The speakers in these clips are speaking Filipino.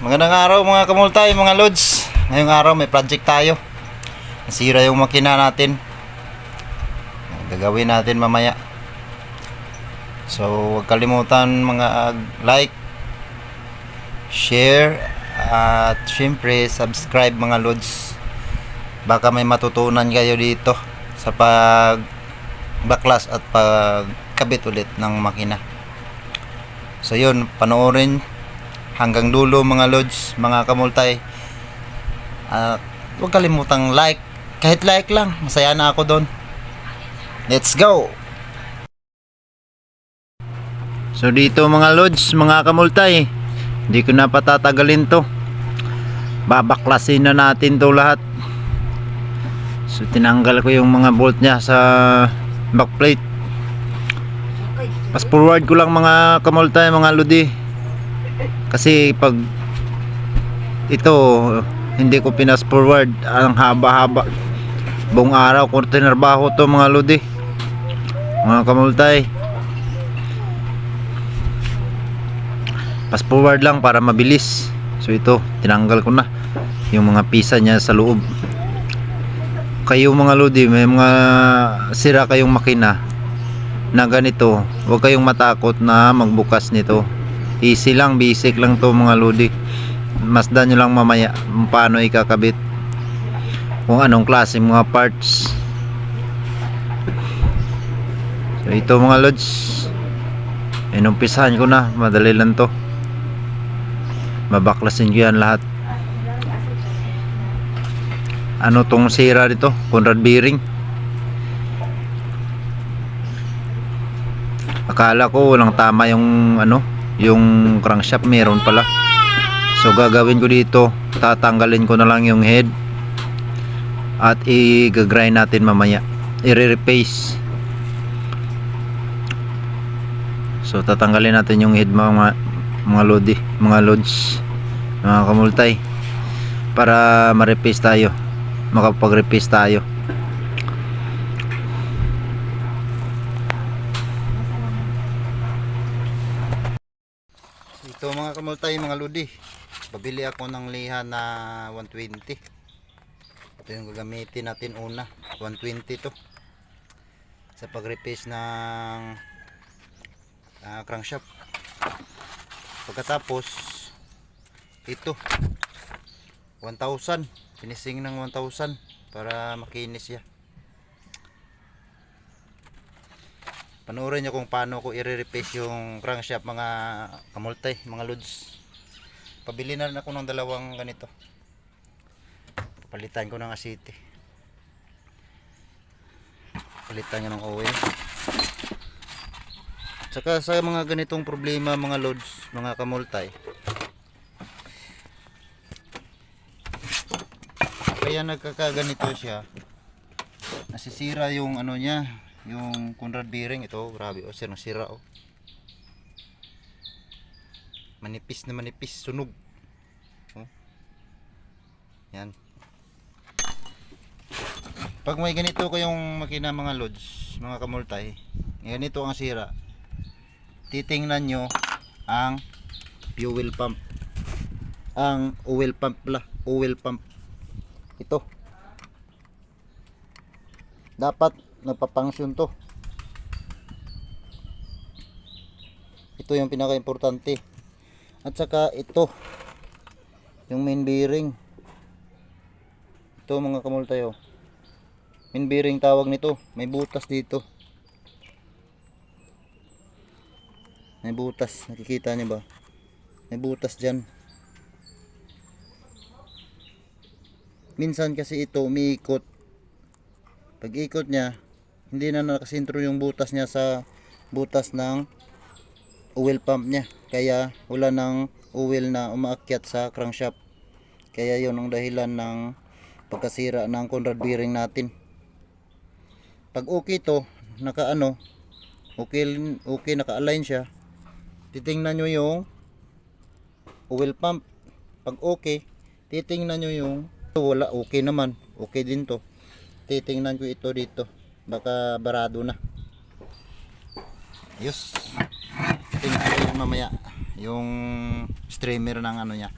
Magandang araw mga kamultay, mga lods. Ngayong araw may project tayo. Nasira yung makina natin. Gagawin natin mamaya. So huwag kalimutan mga like, share, at syempre subscribe mga lods. Baka may matutunan kayo dito sa baklas at pagkabit ulit ng makina. So yun, panoorin hanggang dulo mga lods, mga kamultay. Huwag kalimutang like, kahit like lang, masaya na ako doon. Let's go! So dito mga lods, mga kamultay, hindi ko na patatagalin to. Babaklasin na natin to lahat. So tinanggal ko yung mga bolt nya sa backplate. Fast forward ko lang mga kamultay, mga lodi. Kasi pag ito hindi ko pinas forward, ang haba-haba. Buong araw ko tinarbaho to mga lodi, mga kamultay. Fast forward lang para mabilis. So ito, tinanggal ko na yung mga pisa niya sa loob. Kayo mga lodi, may mga sira kayong makina na ganito, huwag kayong matakot na magbukas nito. Easy lang, basic lang to mga lodi. Masdan nyo lang mamaya paano ikakabit, kung anong klase mga parts. So ito mga lods, inumpisahan ko na, madali lang to. Babaklasin ko yan lahat. Ano tong sira dito? Conrad bearing. Akala ko walang tama yung yung crankshaft, meron pala. So gagawin ko dito, tatanggalin ko na lang yung head at i-grind natin mamaya, i-repaste. So tatanggalin natin yung head mga lodi, mga lods, mga kamultay, para ma-repaste tayo, makapag-repaste tayo. Ito mga kamultay, mga lodi, pabili ako ng liha na 120. Ito yung gagamitin natin una, 120 to sa pag-repaste ng crankshaft. Pagkatapos ito 1,000, finishing ng 1,000 para makinis siya. Panoorin nyo kung paano ko i-repaste yung crankshaft mga kamultay, mga lods. Pabili na rin ako ng dalawang ganito. Palitan ko ng asiti. Palitan nyo ng oil. Saka sa mga ganitong problema mga lods, mga kamultay, kaya nagkakaganito siya, nasisira yung niya, yung Conrad bearing. Ito grabe, sir, nasira manipis na manipis, sunog. Yan, pag may ganito kayong makina mga lods, mga kamultay, ganito ang sira, titingnan nyo ang fuel pump, ang oil pump oil pump. Ito dapat nagpa-function to. Ito yung pinaka importante. At saka ito yung main bearing. Ito mga kamultay, main bearing tawag nito. May butas dito, may butas, nakikita niyo ba? May butas dyan. Minsan kasi ito umiikot. Pag ikot niya, hindi na nakasintro yung butas niya sa butas ng oil pump niya, kaya wala ng oil na umaakyat sa crankshaft. Kaya yun ang dahilan ng pagkasira ng Conrad bearing natin. Pag okay to, okay, naka-align siya, titingnan nyo yung oil pump. Pag okay, titingnan nyo yung wala, okay naman, okay din to. Titingnan ko ito dito, baka barado na. Yes, tingnan ko mamaya yung streamer ng niya,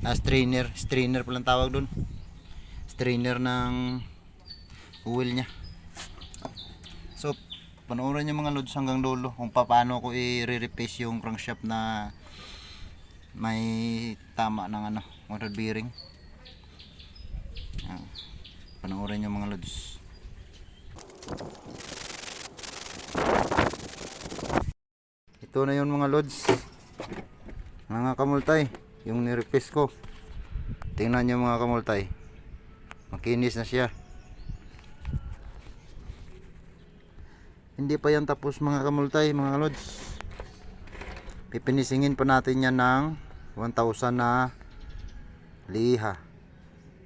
Strainer palang tawag doon. Strainer ng oil nya. So panoorin nyo mga lods hanggang dulo kung paano ko i-replace yung crankshaft na may tama ng ano, motor bearing. Panoorin nyo mga lods. Ito na yun mga lods, mga kamultay, yung ni-replace ko. Tingnan nyo mga kamultay, makinis na siya. Hindi pa yan tapos mga kamultay, mga lods. Pipinisingin pa natin yan ng 1,000 na liha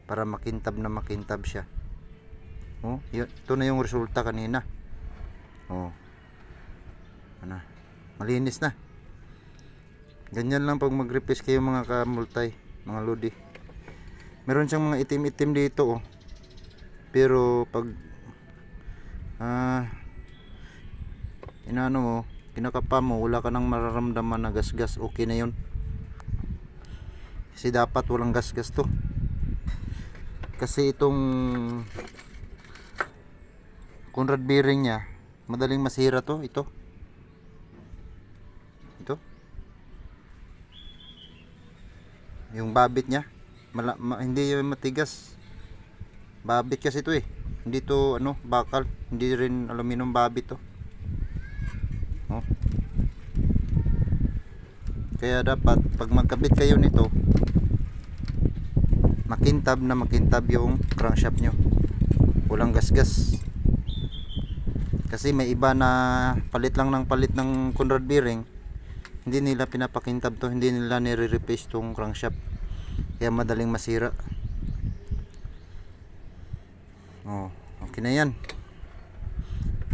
para makintab na makintab siya. Oh, yun, ito na yung resulta kanina. Oh, ano, malinis na. Ganyan lang pag mag-replace kayo mga kamultay, mga lodi. Meron siyang mga itim-itim dito, oh. Pero pag inano mo, kinakapa mo, wala ka nang mararamdaman na gasgas, okay na yun. Kasi dapat walang gasgas to. Kasi itong Conrad bearing nya, madaling masira to, ito. Yung babit nya, hindi yung matigas. Babit kasi ito eh. Hindi to ano, bakal, hindi rin aluminum babit to. Oh. Kaya dapat pag magkabit kayo nito, makintab na makintab yung crankshaft nyo, walang gasgas. Kasi may iba na palit ng Conrad bearing, hindi nila pinapakintab to, hindi nila nire-replace tong crankshaft, kaya madaling masira. Oh, okay na yan.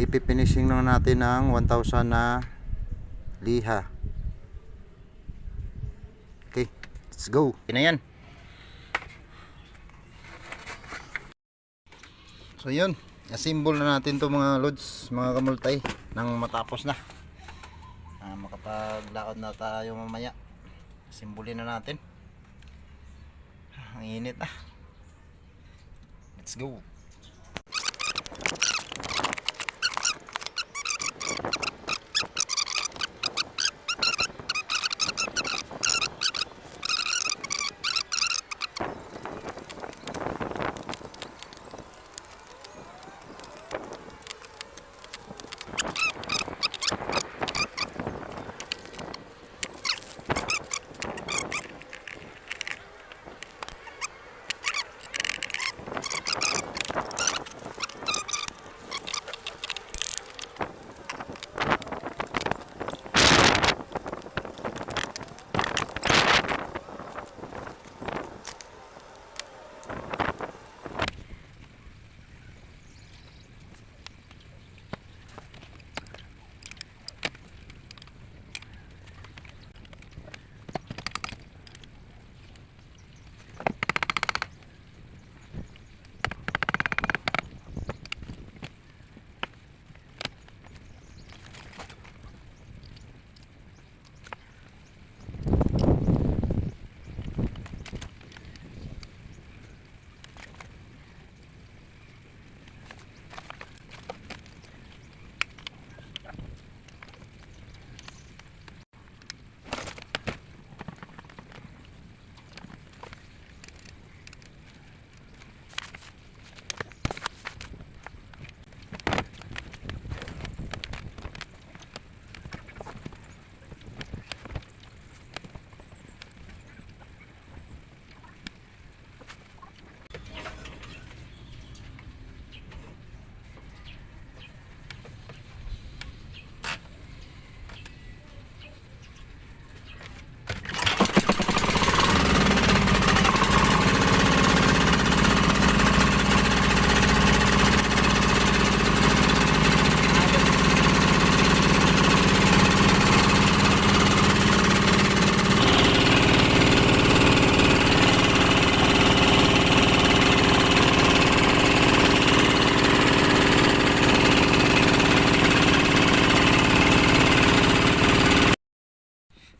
Pipi-finishing na natin ng 1,000 na liha. Okay, let's go. Okay na yan. So yun, asimbol na natin to mga lods, mga kamultay, nang matapos na. Makapaglaot na tayo mamaya. Asimbulin na natin. Ang init na. Let's go.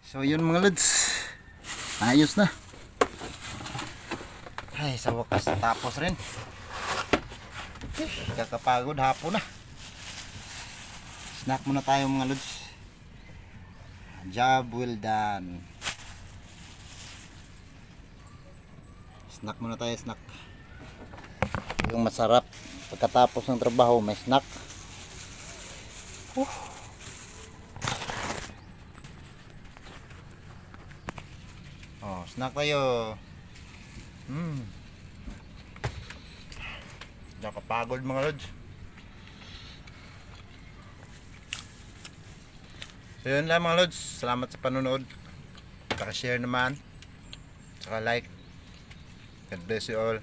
So yun mga lods, ayos na. Ay, sa wakas tapos rin. Kakapagod hapon na. Snack muna tayo mga lods. Job well done. Snack muna tayo, snack. Yung masarap pagkatapos ng trabaho may snack. Oh, snack tayo. Nakapagod mga lods. So yun lang mga lods. Salamat sa panonood. Saka share naman. Saka like. God bless you all.